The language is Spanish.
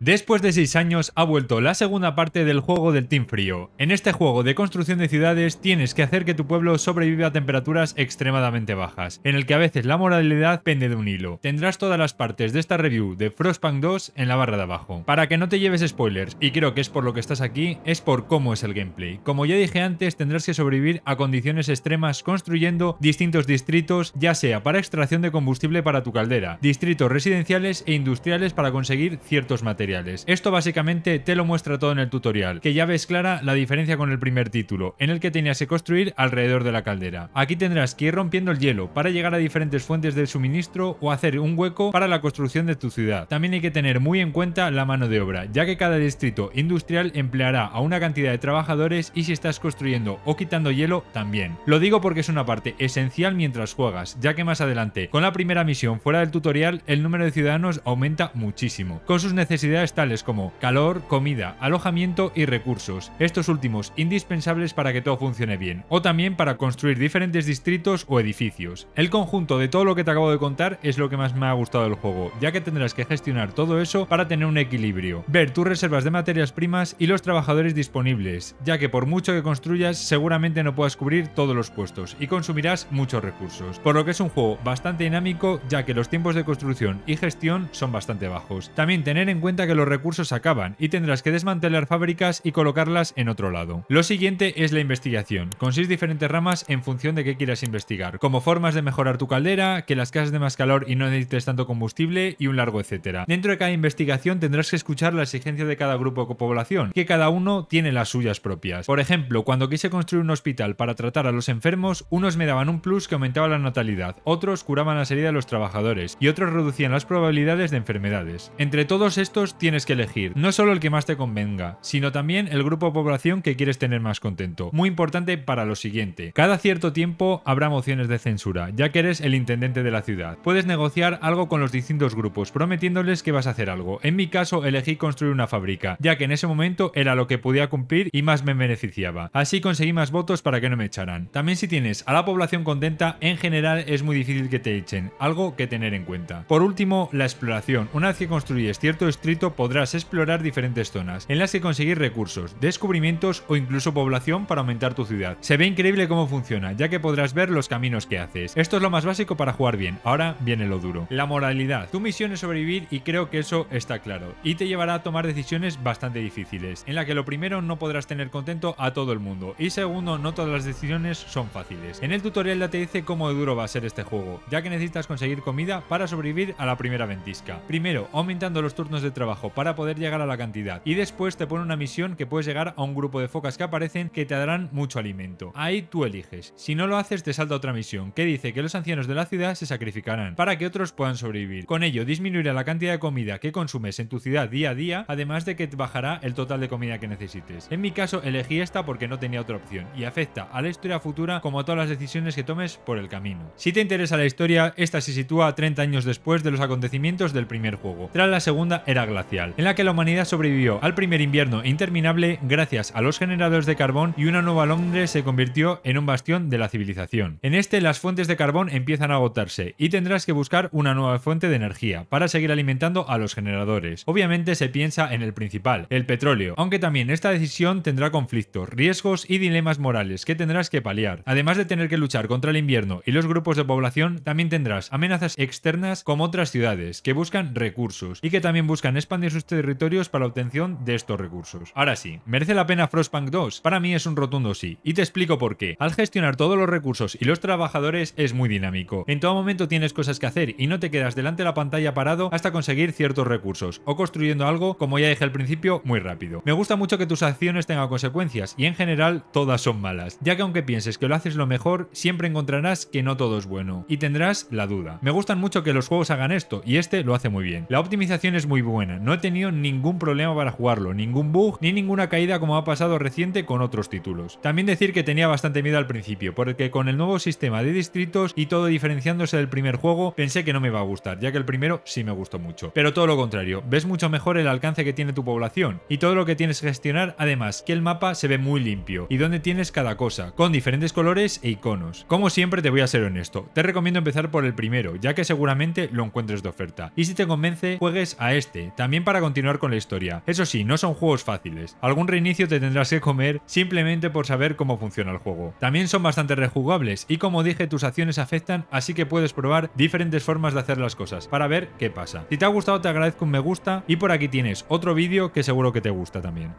Después de 6 años ha vuelto la segunda parte del juego del Team Frío. En este juego de construcción de ciudades tienes que hacer que tu pueblo sobreviva a temperaturas extremadamente bajas, en el que a veces la moralidad pende de un hilo. Tendrás todas las partes de esta review de Frostpunk 2 en la barra de abajo. Para que no te lleves spoilers, y creo que es por lo que estás aquí, es por cómo es el gameplay. Como ya dije antes, tendrás que sobrevivir a condiciones extremas construyendo distintos distritos, ya sea para extracción de combustible para tu caldera, distritos residenciales e industriales para conseguir ciertos materiales. Esto básicamente te lo muestra todo en el tutorial, que ya ves clara la diferencia con el primer título, en el que tenías que construir alrededor de la caldera. Aquí tendrás que ir rompiendo el hielo para llegar a diferentes fuentes de suministro o hacer un hueco para la construcción de tu ciudad. También hay que tener muy en cuenta la mano de obra, ya que cada distrito industrial empleará a una cantidad de trabajadores y si estás construyendo o quitando hielo también. Lo digo porque es una parte esencial mientras juegas, ya que más adelante, con la primera misión fuera del tutorial, el número de ciudadanos aumenta muchísimo, con sus necesidades tales como calor, comida, alojamiento y recursos, estos últimos indispensables para que todo funcione bien, o también para construir diferentes distritos o edificios. El conjunto de todo lo que te acabo de contar es lo que más me ha gustado del juego, ya que tendrás que gestionar todo eso para tener un equilibrio, ver tus reservas de materias primas y los trabajadores disponibles, ya que por mucho que construyas seguramente no puedas cubrir todos los puestos y consumirás muchos recursos, por lo que es un juego bastante dinámico, ya que los tiempos de construcción y gestión son bastante bajos. También tener en cuenta que los recursos acaban y tendrás que desmantelar fábricas y colocarlas en otro lado. Lo siguiente es la investigación, con 6 diferentes ramas en función de qué quieras investigar, como formas de mejorar tu caldera, que las casas de más calor y no necesites tanto combustible y un largo etcétera. Dentro de cada investigación tendrás que escuchar la exigencia de cada grupo de población, que cada uno tiene las suyas propias. Por ejemplo, cuando quise construir un hospital para tratar a los enfermos, unos me daban un plus que aumentaba la natalidad, otros curaban las heridas de los trabajadores y otros reducían las probabilidades de enfermedades. Entre todos estos tienes que elegir no solo el que más te convenga, sino también el grupo de población que quieres tener más contento. Muy importante para lo siguiente: cada cierto tiempo habrá mociones de censura, ya que eres el intendente de la ciudad. Puedes negociar algo con los distintos grupos, prometiéndoles que vas a hacer algo. En mi caso elegí construir una fábrica, ya que en ese momento era lo que podía cumplir y más me beneficiaba. Así conseguí más votos para que no me echaran. También si tienes a la población contenta, en general es muy difícil que te echen, algo que tener en cuenta. Por último, la exploración. Una vez que construyes cierto distrito podrás explorar diferentes zonas, en las que conseguir recursos, descubrimientos o incluso población para aumentar tu ciudad. Se ve increíble cómo funciona, ya que podrás ver los caminos que haces. Esto es lo más básico para jugar bien, ahora viene lo duro. La moralidad. Tu misión es sobrevivir y creo que eso está claro, y te llevará a tomar decisiones bastante difíciles, en la que lo primero no podrás tener contento a todo el mundo, y segundo, no todas las decisiones son fáciles. En el tutorial ya te dice cómo de duro va a ser este juego, ya que necesitas conseguir comida para sobrevivir a la primera ventisca. Primero, aumentando los turnos de trabajo para poder llegar a la cantidad, y después te pone una misión que puedes llegar a un grupo de focas que aparecen que te darán mucho alimento. Ahí tú eliges. Si no lo haces te salta otra misión que dice que los ancianos de la ciudad se sacrificarán para que otros puedan sobrevivir. Con ello disminuirá la cantidad de comida que consumes en tu ciudad día a día, además de que te bajará el total de comida que necesites. En mi caso elegí esta porque no tenía otra opción y afecta a la historia futura como a todas las decisiones que tomes por el camino. Si te interesa la historia, esta se sitúa 30 años después de los acontecimientos del primer juego, tras la segunda era glacial, en la que la humanidad sobrevivió al primer invierno interminable gracias a los generadores de carbón y una nueva Londres se convirtió en un bastión de la civilización. En este las fuentes de carbón empiezan a agotarse y tendrás que buscar una nueva fuente de energía para seguir alimentando a los generadores. Obviamente se piensa en el principal, el petróleo, aunque también esta decisión tendrá conflictos, riesgos y dilemas morales que tendrás que paliar. Además de tener que luchar contra el invierno y los grupos de población, también tendrás amenazas externas como otras ciudades que buscan recursos y que también buscan expandir sus territorios para la obtención de estos recursos. Ahora sí, ¿merece la pena Frostpunk 2? Para mí es un rotundo sí, y te explico por qué. Al gestionar todos los recursos y los trabajadores es muy dinámico. En todo momento tienes cosas que hacer y no te quedas delante de la pantalla parado hasta conseguir ciertos recursos, o construyendo algo, como ya dije al principio, muy rápido. Me gusta mucho que tus acciones tengan consecuencias, y en general todas son malas, ya que aunque pienses que lo haces lo mejor, siempre encontrarás que no todo es bueno, y tendrás la duda. Me gustan mucho que los juegos hagan esto, y este lo hace muy bien. La optimización es muy buena, no he tenido ningún problema para jugarlo, ningún bug, ni ninguna caída como ha pasado reciente con otros títulos. También decir que tenía bastante miedo al principio, porque con el nuevo sistema de distritos y todo diferenciándose del primer juego, pensé que no me iba a gustar, ya que el primero sí me gustó mucho. Pero todo lo contrario, ves mucho mejor el alcance que tiene tu población y todo lo que tienes que gestionar, además que el mapa se ve muy limpio y donde tienes cada cosa, con diferentes colores e iconos. Como siempre te voy a ser honesto, te recomiendo empezar por el primero, ya que seguramente lo encuentres de oferta. Y si te convence, juegues a este. También también para continuar con la historia. Eso sí, no son juegos fáciles. Algún reinicio te tendrás que comer simplemente por saber cómo funciona el juego. También son bastante rejugables y como dije tus acciones afectan, así que puedes probar diferentes formas de hacer las cosas para ver qué pasa. Si te ha gustado te agradezco un me gusta y por aquí tienes otro vídeo que seguro que te gusta también.